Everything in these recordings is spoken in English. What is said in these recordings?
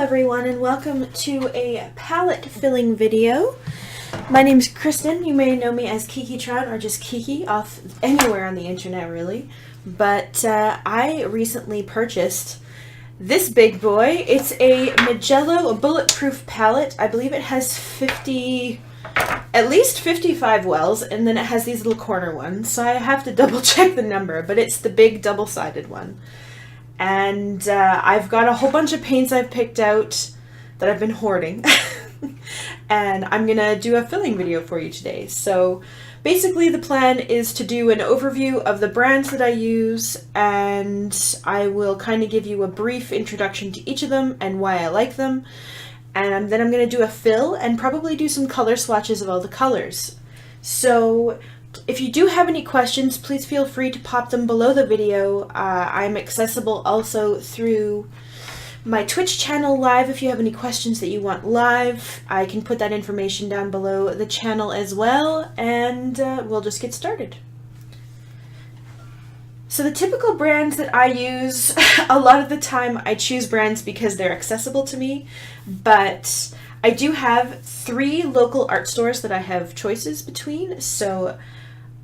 everyone, and welcome to a palette filling video. My name's Kristen. You may know me as Kiki-tron or just Kiki off anywhere on the internet really. But I recently purchased this big boy. It's a Mijello Bulletproof palette. I believe it has at least 55 wells, and then it has these little corner ones. So I have to double check the number, but it's the big double-sided one. And I've got a whole bunch of paints I've picked out that I've been hoarding. And I'm going to do a filling video for you today. So basically the plan is to do an overview of the brands that I use, and I will kind of give you a brief introduction to each of them and why I like them. And then I'm going to do a fill and probably do some color swatches of all the colors. So if you do have any questions, please feel free to pop them below the video. I'm accessible also through my Twitch channel live. If you have any questions that you want live, I can put that information down below the channel as well, and we'll just get started. So the typical brands that I use, a lot of the time I choose brands because they're accessible to me, but I do have 3 local art stores that I have choices between. So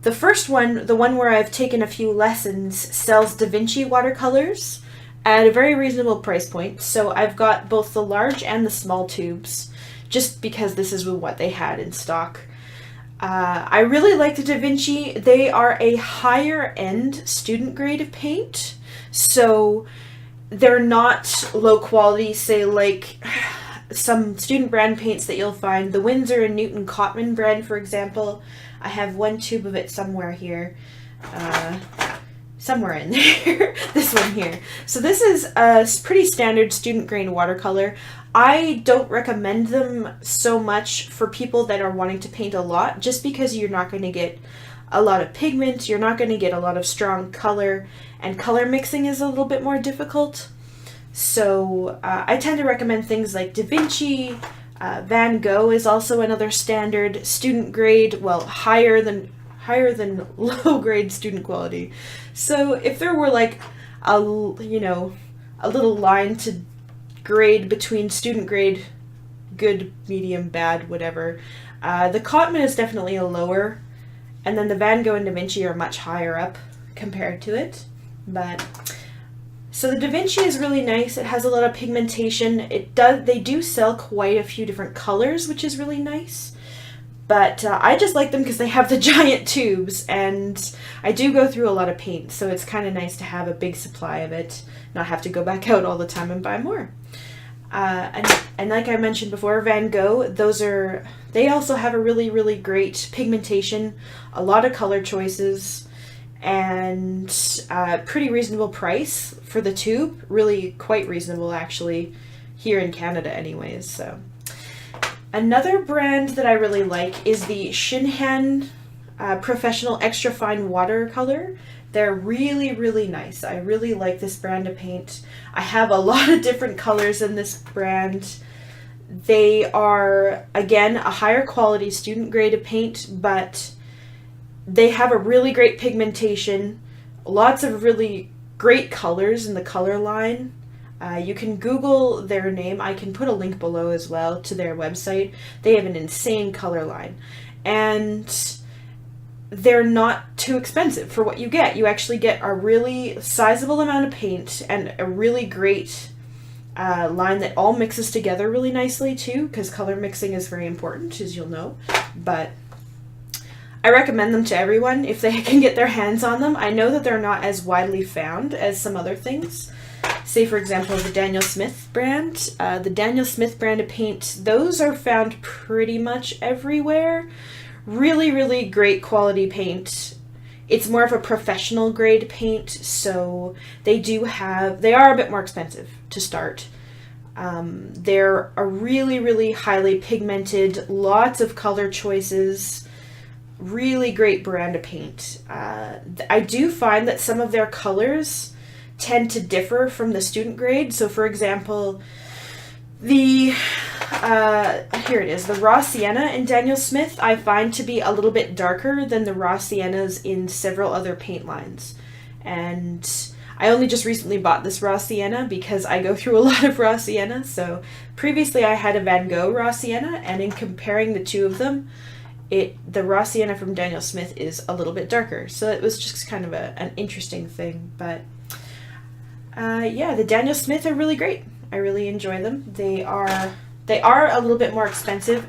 the first one, the one where I've taken a few lessons, sells Vinci Watercolors at a very reasonable price point. So I've got both the large and the small tubes, just because this is what they had in stock. I really like the Da Vinci. They are a higher end student grade of paint, so they're not low quality, say like some student brand paints that you'll find. The Winsor and Newton Cotman brand, for example. I have one tube of it somewhere here. Somewhere in there. This one here. So this is a pretty standard student grain watercolor. I don't recommend them so much for people that are wanting to paint a lot, just because you're not going to get a lot of pigment, you're not going to get a lot of strong color, and color mixing is a little bit more difficult. So I tend to recommend things like Da Vinci. Van Gogh is also another standard student grade, well, higher than low grade student quality. So if there were like a little line to grade between student grade, good, medium, bad, whatever, the Cotman is definitely a lower, and then the Van Gogh and Da Vinci are much higher up compared to it. But so the Da Vinci is really nice. It has a lot of pigmentation. They do sell quite a few different colors, which is really nice. But I just like them because they have the giant tubes, and I do go through a lot of paint, so it's kind of nice to have a big supply of it, not have to go back out all the time and buy more. And like I mentioned before, Van Gogh, they also have a really, really great pigmentation, a lot of color choices, and pretty reasonable price for the tube. Really quite reasonable actually, here in Canada anyways. So another brand that I really like is the ShinHan Professional Extra Fine Watercolor. They're really, really nice. I really like this brand of paint. I have a lot of different colors in this brand. They are, again, a higher quality student grade of paint, but they have a really great pigmentation, lots of really great colors in the color line. You can Google their name. I can put a link below as well to their website. They have an insane color line, and they're not too expensive for what you get. You actually get a really sizable amount of paint and a really great line that all mixes together really nicely too, because color mixing is very important, as you'll know. But I recommend them to everyone if they can get their hands on them. I know that they're not as widely found as some other things. Say, for example, the Daniel Smith brand. The Daniel Smith brand of paint, those are found pretty much everywhere. Really, really great quality paint. It's more of a professional grade paint, so they are a bit more expensive to start. They're a really, really highly pigmented, lots of color choices, really great brand of paint. I do find that some of their colors tend to differ from the student grade. So for example, here it is, the raw sienna in Daniel Smith I find to be a little bit darker than the raw siennas in several other paint lines. And I only just recently bought this raw sienna because I go through a lot of raw sienna. So previously I had a Van Gogh raw sienna, and in comparing the two of them, the raw sienna from Daniel Smith is a little bit darker. So it was just kind of an interesting thing. But yeah, the Daniel Smith are really great. I really enjoy them. They are a little bit more expensive,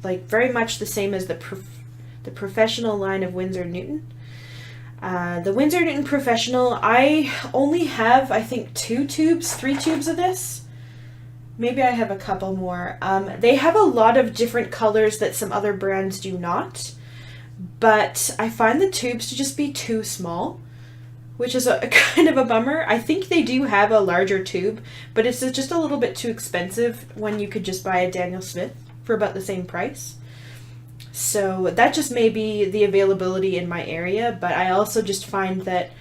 like very much the same as the professional line of Winsor Newton. The Winsor Newton Professional, I only have, I think, 3 tubes of this. Maybe I have a couple more. They have a lot of different colors that some other brands do not, but I find the tubes to just be too small, which is a kind of a bummer. I think they do have a larger tube, but it's just a little bit too expensive when you could just buy a Daniel Smith for about the same price. So that just may be the availability in my area, but I also just find that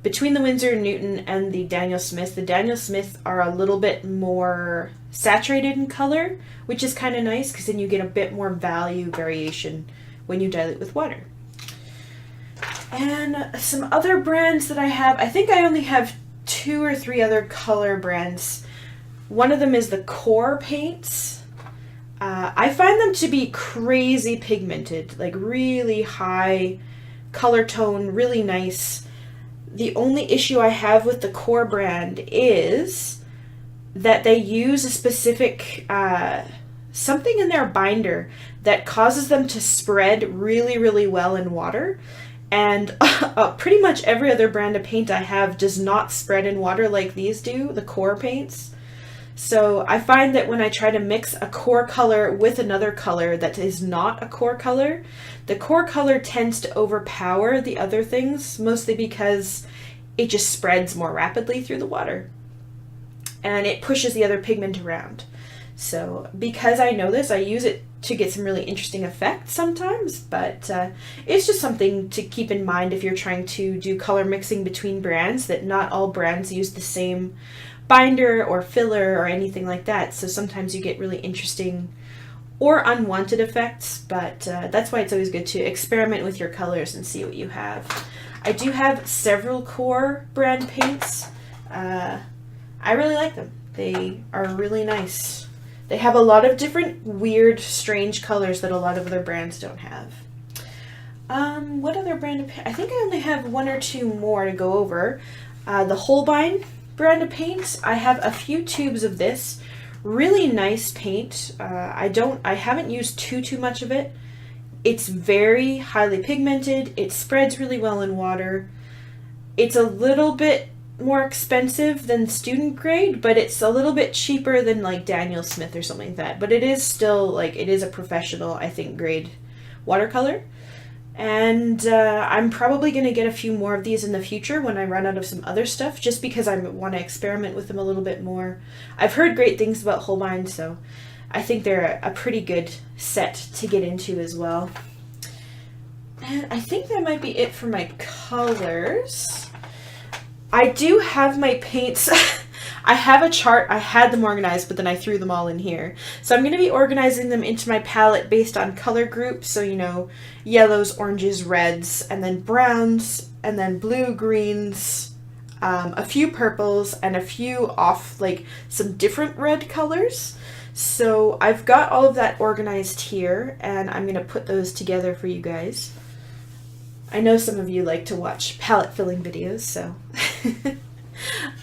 between the Winsor Newton and the Daniel Smith are a little bit more saturated in color, which is kind of nice because then you get a bit more value variation when you dilute with water. And some other brands that I have, I think I only have 2 or 3 other color brands. One of them is the Qor paints. I find them to be crazy pigmented, like really high color tone, really nice. The only issue I have with the Qor brand is that they use a specific something in their binder that causes them to spread really, really well in water. And pretty much every other brand of paint I have does not spread in water like these do, the Qor paints. So I find that when I try to mix a Qor color with another color that is not a Qor color, the Qor color tends to overpower the other things, mostly because it just spreads more rapidly through the water. And it pushes the other pigment around. So because I know this, I use it to get some really interesting effects sometimes, but it's just something to keep in mind if you're trying to do color mixing between brands, that not all brands use the same binder or filler or anything like that. So sometimes you get really interesting or unwanted effects, but that's why it's always good to experiment with your colors and see what you have. I do have several Qor brand paints. I really like them. They are really nice. They have a lot of different weird, strange colors that a lot of other brands don't have. What other brand of paint? I think I only have 1 or 2 more to go over. The Holbein brand of paints. I have a few tubes of this. Really nice paint. I haven't used too much of it. It's very highly pigmented. It spreads really well in water. It's a little bit more expensive than student grade, but it's a little bit cheaper than like Daniel Smith or something like that. But it is still like, it is a professional, I think, grade watercolor. And I'm probably going to get a few more of these in the future when I run out of some other stuff, just because I want to experiment with them a little bit more. I've heard great things about Holbein, so I think they're a pretty good set to get into as well. And I think that might be it for my colors. I do have my paints. I have a chart. I had them organized, but then I threw them all in here. So I'm going to be organizing them into my palette based on color groups. So, you know, yellows, oranges, reds, and then browns, and then blue, greens, a few purples, and a few off, like some different red colors. So I've got all of that organized here, and I'm going to put those together for you guys. I know some of you like to watch palette filling videos, so...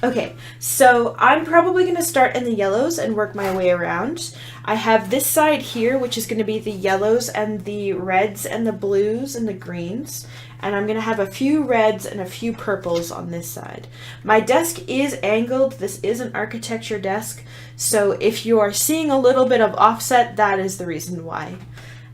Okay, so I'm probably going to start in the yellows and work my way around. I have this side here, which is going to be the yellows and the reds and the blues and the greens. And I'm going to have a few reds and a few purples on this side. My desk is angled. This is an architecture desk. So if you are seeing a little bit of offset, that is the reason why.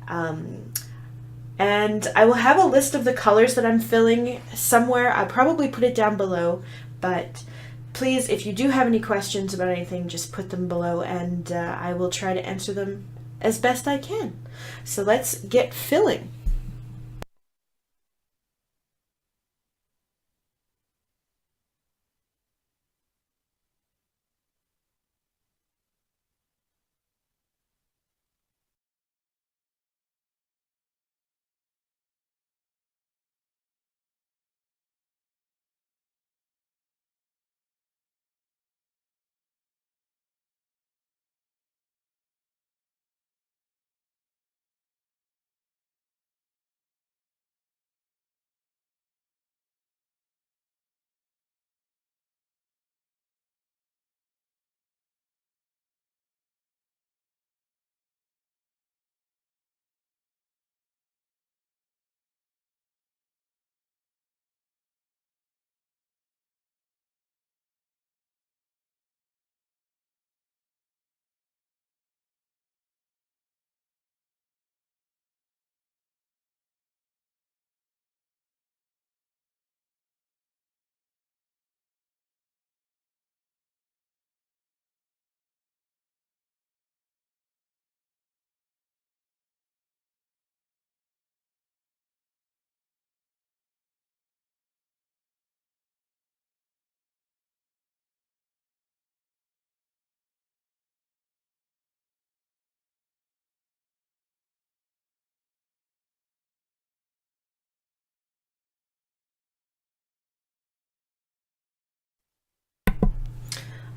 And I will have a list of the colors that I'm filling somewhere. I'll probably put it down below. But please, if you do have any questions about anything, just put them below, and I will try to answer them as best I can. So let's get filling.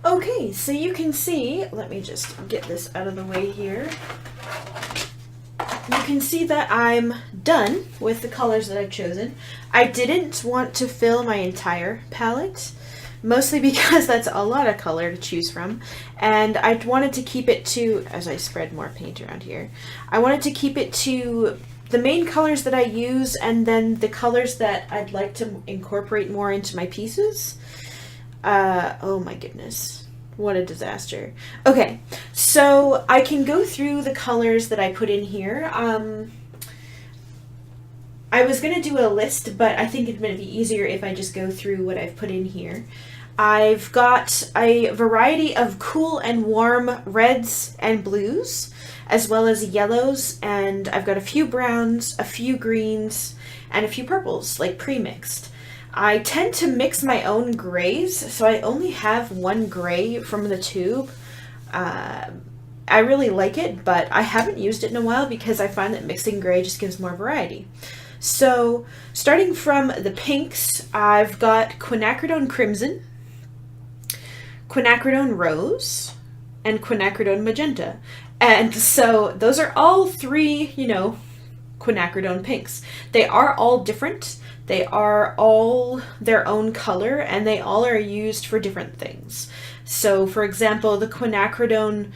Okay, so you can see, let me just get this out of the way here. You can see that I'm done with the colors that I've chosen. I didn't want to fill my entire palette, mostly because that's a lot of color to choose from, and I wanted to keep it to, as I spread more paint around here, I wanted to keep it to the main colors that I use and then the colors that I'd like to incorporate more into my pieces. Oh my goodness. What a disaster. Okay, so I can go through the colors that I put in here. I was going to do a list, but I think it's going to be easier if I just go through what I've put in here. I've got a variety of cool and warm reds and blues, as well as yellows, and I've got a few browns, a few greens, and a few purples, like pre-mixed. I tend to mix my own grays, so I only have one gray from the tube. I really like it, but I haven't used it in a while because I find that mixing gray just gives more variety. So, starting from the pinks, I've got Quinacridone Crimson, Quinacridone Rose, and Quinacridone Magenta. And so, those are all three, you know, Quinacridone pinks. They are all different. They are all their own color, and they all are used for different things. So, for example, the Quinacridone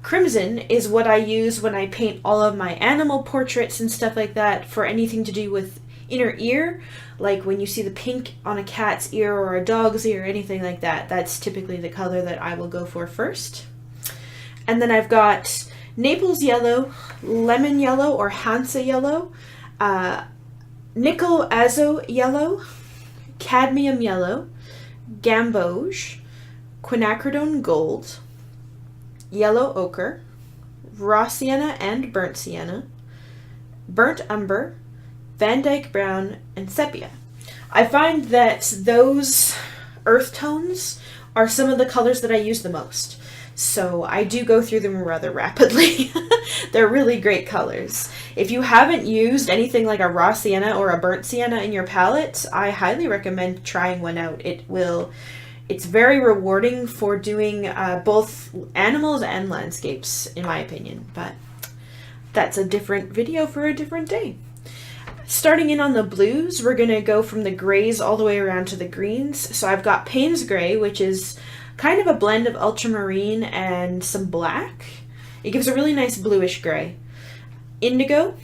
Crimson is what I use when I paint all of my animal portraits and stuff like that, for anything to do with inner ear, like when you see the pink on a cat's ear or a dog's ear, anything like that. That's typically the color that I will go for first. And then I've got Naples Yellow, Lemon Yellow or Hansa Yellow, Nickel Azo Yellow, Cadmium Yellow, Gamboge, Quinacridone Gold, Yellow Ochre, Raw Sienna and Burnt Sienna, Burnt Umber, Dyke Brown, and Sepia. I find that those earth tones are some of the colors that I use the most. So I do go through them rather rapidly. They're really great colors. If you haven't used anything like a raw sienna or a burnt sienna in your palette, I highly recommend trying one out. It's very rewarding for doing both animals and landscapes, in my opinion, but that's a different video for a different day. Starting in on the blues, we're going to go from the grays all the way around to the greens. So I've got Payne's Gray, which is kind of a blend of ultramarine and some black. It gives a really nice bluish gray. Indigo,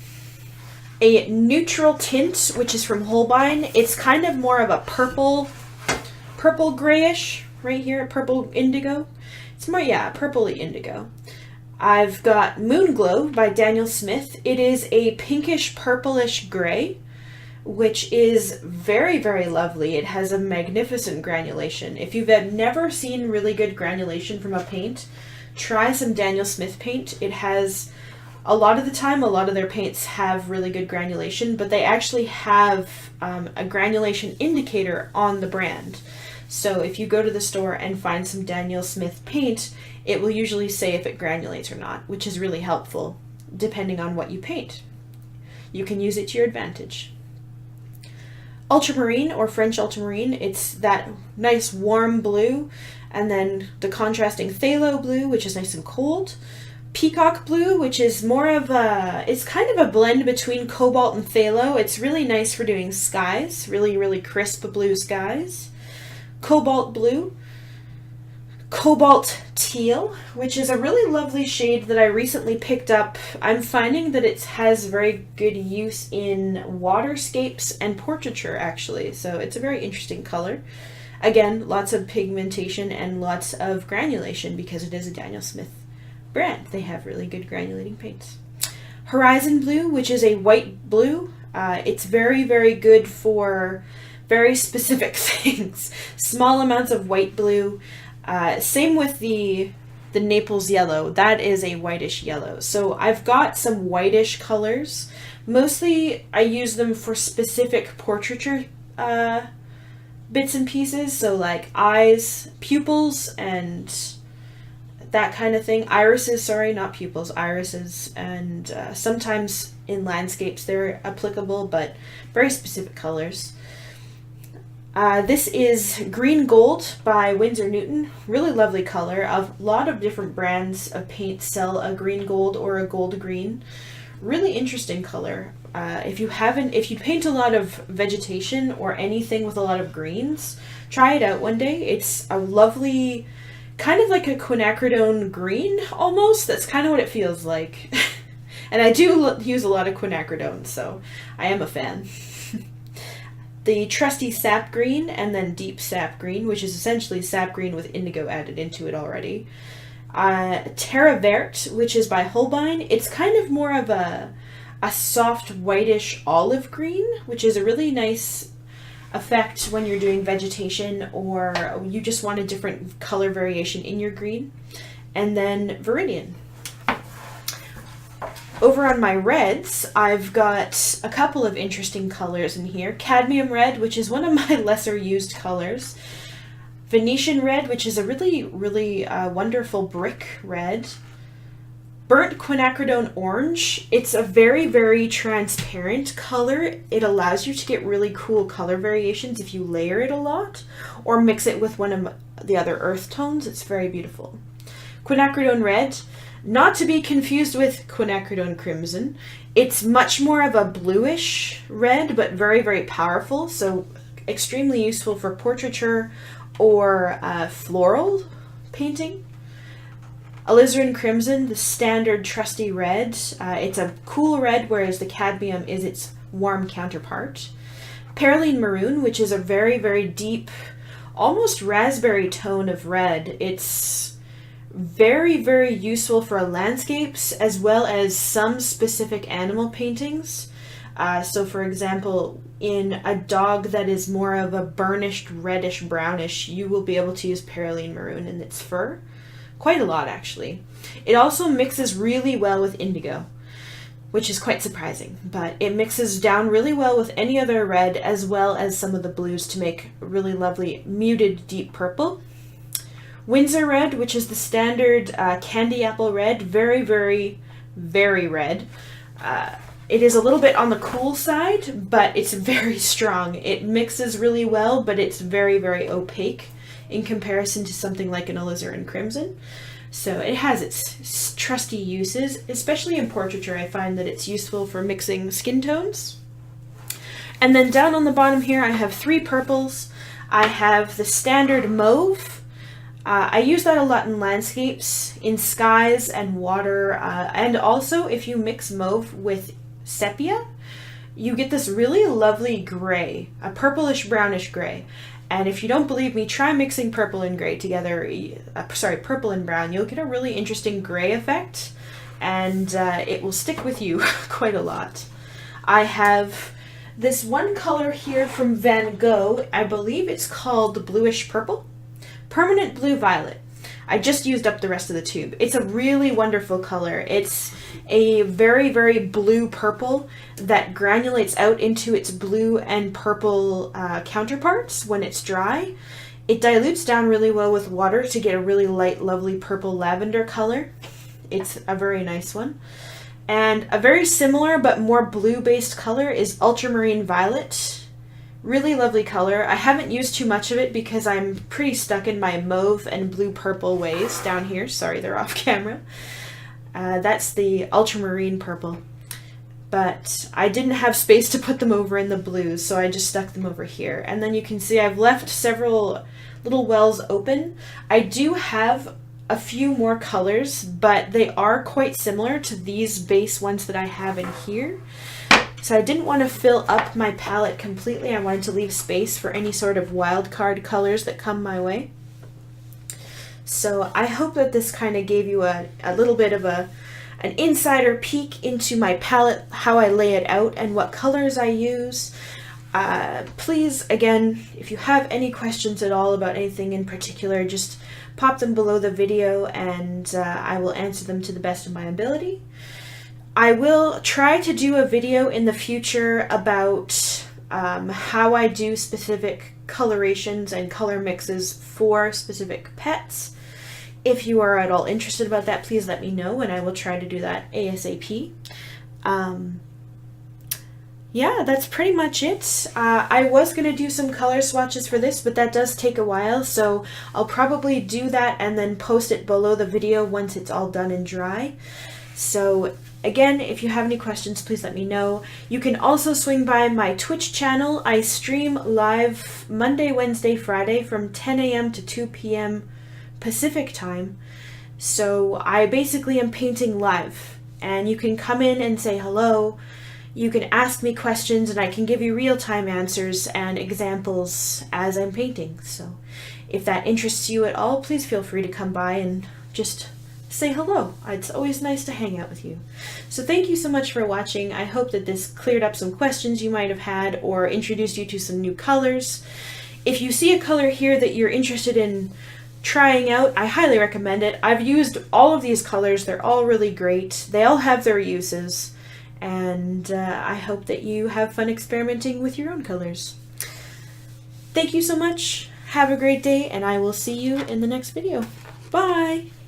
a neutral tint, which is from Holbein. It's kind of more of a purple grayish right here, purple indigo. It's more, yeah, purpley indigo. I've got Moonglow by Daniel Smith. It is a pinkish purplish gray, which is very, very lovely. It has a magnificent granulation. If you've never seen really good granulation from a paint, try some Daniel Smith paint. It has, a lot of the time, a lot of their paints have really good granulation, but they actually have a granulation indicator on the brand. So if you go to the store and find some Daniel Smith paint, it will usually say if it granulates or not, which is really helpful depending on what you paint. You can use it to your advantage. Ultramarine or French ultramarine, it's that nice warm blue, and then the contrasting Phthalo Blue, which is nice and cold. Peacock Blue, which is more of a, it's kind of a blend between Cobalt and Phthalo. It's really nice for doing skies, really, really crisp blue skies. Cobalt Blue. Cobalt Teal, which is a really lovely shade that I recently picked up. I'm finding that it has very good use in waterscapes and portraiture, actually, so it's a very interesting color. Again, lots of pigmentation and lots of granulation because it is a Daniel Smith brand. They have really good granulating paints. Horizon Blue, which is a white blue. It's very, very good for very specific things. Small amounts of white blue. Same with the Naples Yellow. That is a whitish yellow. So I've got some whitish colors. Mostly I use them for specific portraiture bits and pieces. So like eyes, pupils, and that kind of thing. Irises, sorry, not pupils, irises. And sometimes in landscapes they're applicable, but very specific colors. This is Green Gold by Winsor Newton. Really lovely color. A lot of different brands of paint sell a green gold or a gold green. Really interesting color. If you paint a lot of vegetation or anything with a lot of greens, try it out one day. It's a lovely, kind of like a quinacridone green almost. That's kind of what it feels like. And I do use a lot of quinacridone, so I am a fan. The trusty sap green and then deep sap green, which is essentially sap green with indigo added into it already. Terre Verte, which is by Holbein. It's kind of more of a soft whitish olive green, which is a really nice effect when you're doing vegetation or you just want a different color variation in your green. And then Viridian. Over on my reds, I've got a couple of interesting colors in here. Cadmium red, which is one of my lesser used colors. Venetian red, which is a really wonderful brick red. Burnt quinacridone orange. It's a very transparent color. It allows you to get really cool color variations if you layer it a lot or mix it with one of the other earth tones. It's very beautiful. Quinacridone red. Not to be confused with Quinacridone Crimson. It's much more of a bluish red, but very powerful, so extremely useful for portraiture or floral painting. Alizarin Crimson, the standard trusty red. It's a cool red, whereas the cadmium is its warm counterpart. Perylene Maroon, which is a very almost raspberry tone of red. It's very useful for landscapes as well as some specific animal paintings. So for example, in a dog that is more of a burnished reddish brownish, you will be able to use Perylene Maroon in its fur. Quite a lot actually. It also mixes really well with indigo, which is quite surprising, but it mixes down really well with any other red as well as some of the blues to make really lovely muted deep purple. Winsor red, which is the standard candy apple red, very red. It is a little bit on the cool side, but it's very strong. It mixes really well, but it's very opaque in comparison to something like an alizarin crimson. So it has its trusty uses, especially in portraiture. I find that it's useful for mixing skin tones. And then down on the bottom here, I have 3 purples. I have the standard mauve. I use that a lot in landscapes, in skies and water, and also if you mix mauve with sepia, you get this really lovely gray, a purplish brownish gray. And if you don't believe me, try mixing purple and gray together, purple and brown. You'll get a really interesting gray effect, and it will stick with you quite a lot. I have this one color here from Van Gogh. I believe it's called bluish purple. Permanent Blue Violet. I just used up the rest of the tube. It's a really wonderful color. It's a very blue purple that granulates out into its blue and purple counterparts when it's dry. It dilutes down really well with water to get a really light, lovely purple lavender color. It's a very nice one. And a very similar but more blue-based color is Ultramarine Violet. Really lovely color. I haven't used too much of it because I'm pretty stuck in my mauve and blue-purple ways down here. Sorry, they're off camera. That's the ultramarine purple. But I didn't have space to put them over in the blues, so I just stuck them over here. And then you can see I've left several little wells open. I do have a few more colors, but they are quite similar to these base ones that I have in here. So I didn't want to fill up my palette completely. I wanted to leave space for any sort of wild card colors that come my way. So I hope that this kind of gave you a little bit of an insider peek into my palette, how I lay it out, and what colors I use. Please, again, if you have any questions at all about anything in particular, just pop them below the video and I will answer them to the best of my ability. I will try to do a video in the future about how I do specific colorations and color mixes for specific pets. If you are at all interested about that, please let me know and I will try to do that ASAP. yeah, that's pretty much it. I was going to do some color swatches for this, but that does take a while, so I'll probably do that and then post it below the video once it's all done and dry. So again, if you have any questions, please let me know. You can also swing by my Twitch channel. I stream live Monday, Wednesday, Friday from 10 a.m. to 2 p.m. Pacific time. So I basically am painting live, and you can come in and say hello. You can ask me questions and I can give you real-time answers and examples as I'm painting. So if that interests you at all, please feel free to come by and just say hello. It's always nice to hang out with you. So thank you so much for watching. I hope that this cleared up some questions you might have had or introduced you to some new colors. If you see a color here that you're interested in trying out, I highly recommend it. I've used all of these colors. They're all really great. They all have their uses. And I hope that you have fun experimenting with your own colors. Thank you so much. Have a great day, and I will see you in the next video. Bye!